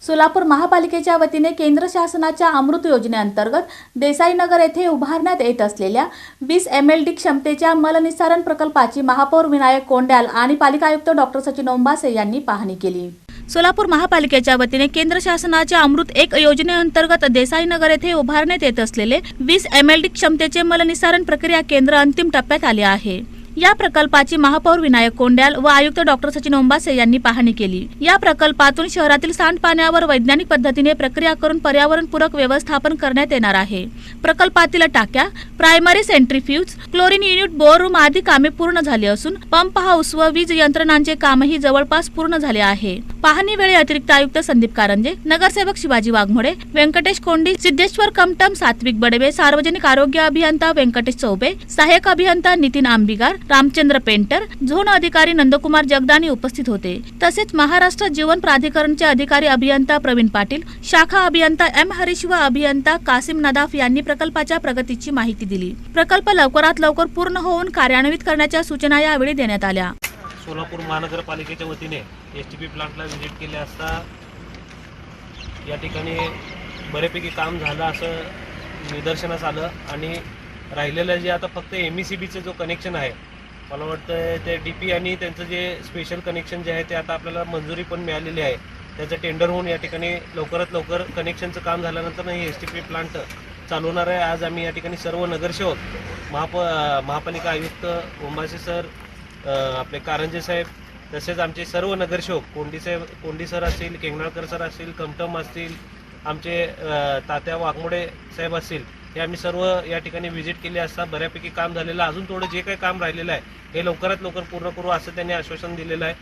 सोलापूर महापालिकेच्या वतीने केंद्र शासनाच्या अमृत योजनेअंतर्गत देसाईनगर येथे उभारण्यात येत असलेल्या 20 MLD क्षमतेच्या मलनिस्सारण प्रकल्पाची महापौर विनायक कोंड्याल आणि पालिका आयुक्त डॉक्टर सचिन ओंबासे यांनी पाहणी केली। सोलापूर महापालिकेच्या वतीने केंद्र शासनाच्या अमृत 1 योजनेअंतर्गत देसाईनगर येथे उभारण्यात येत असलेले 20 MLD क्षमतेचे मलनिस्सारण प्रक्रिया केंद्र अंतिम टप्प्यात आले आहे। या प्रकल्पाची महापौर विनायक कोंड्याल व आयुक्त डॉक्टर सचिन ओंबासे यांनी पाहणी केली। या प्रकल्पातून शहरातील सांडपाण्यावर वैज्ञानिक पद्धतीने प्रक्रिया करून पर्यावरणपूरक व्यवस्थापन करण्यात येणार आहे। प्रकल्पातील टाक्या, primary centrifuge, chlorine unit, bore room आदी कामे पूर्ण झाली असून पंप हाऊस व वीज यंत्रणांचे कामही जवळपास पूर्ण झाले आहे। पाहणी वेळी अतिरिक्त आयुक्त संदीप कारंजे, नगरसेवक शिवाजी वाघमोडे, व्यंकटेश कोंडी, सिद्धेश्वर कमटम, सात्विक बडवे, सार्वजनिक आरोग्य अभियंता व्यंकटेश चौबे, सहाय्यक अभियंता नितीन आंबिगार, रामचंद्र पेंटर, झोन अधिकारी नंदकुमार जगदानी उपस्थित होते। तसेच महाराष्ट्र जीवन प्राधिकरणचे अधिकारी अभियंता प्रवीण पाटील, शाखा अभियंता M हरीश व अभियंता कासिम नदाफ यांनी प्रकल्पाच्या प्रगतीची माहिती दिली। प्रकल्प लवकरात लवकर पूर्ण होऊन कार्यान्वित करण्याच्या सूचना यावेळी देण्यात आल्या। सोलापूर महानगरपालिकेच्या वतीने STP प्लांटला व्हिजिट केले असता या ठिकाणी बरेपैकी काम झालं असं निदर्शनास आलं आणि राहिलेलं जे आता फक्त MECBचं जो कनेक्शन आहे, मला वाटतं ते DP आणि त्यांचं जे स्पेशल कनेक्शन जे आहे ते आता आपल्याला मंजुरी पण मिळालेली आहे। त्याचं टेंडर होऊन या ठिकाणी लवकरात लवकर कनेक्शनचं काम झाल्यानंतर ही STP प्लांट चालू होणार आहे। आज आम्ही या ठिकाणी सर्व नगरसेवक, महापालिका आयुक्त ओंबासे सर, आपले कारंजे साहेब, तसेच आमचे सर्व नगरसेवक कोंडी सर असतील, केंगणाळकर सर असतील, कमटम असतील, आमचे तात्या वाघमोडे साहेब असतील, हे आम्ही सर्व या ठिकाणी व्हिजिट केली असता बऱ्यापैकी काम झालेलं, अजून थोडं जे काही काम राहिलेलं आहे हे लवकरात लवकर पूर्ण करू असं त्यांनी आश्वासन दिलेलं आहे।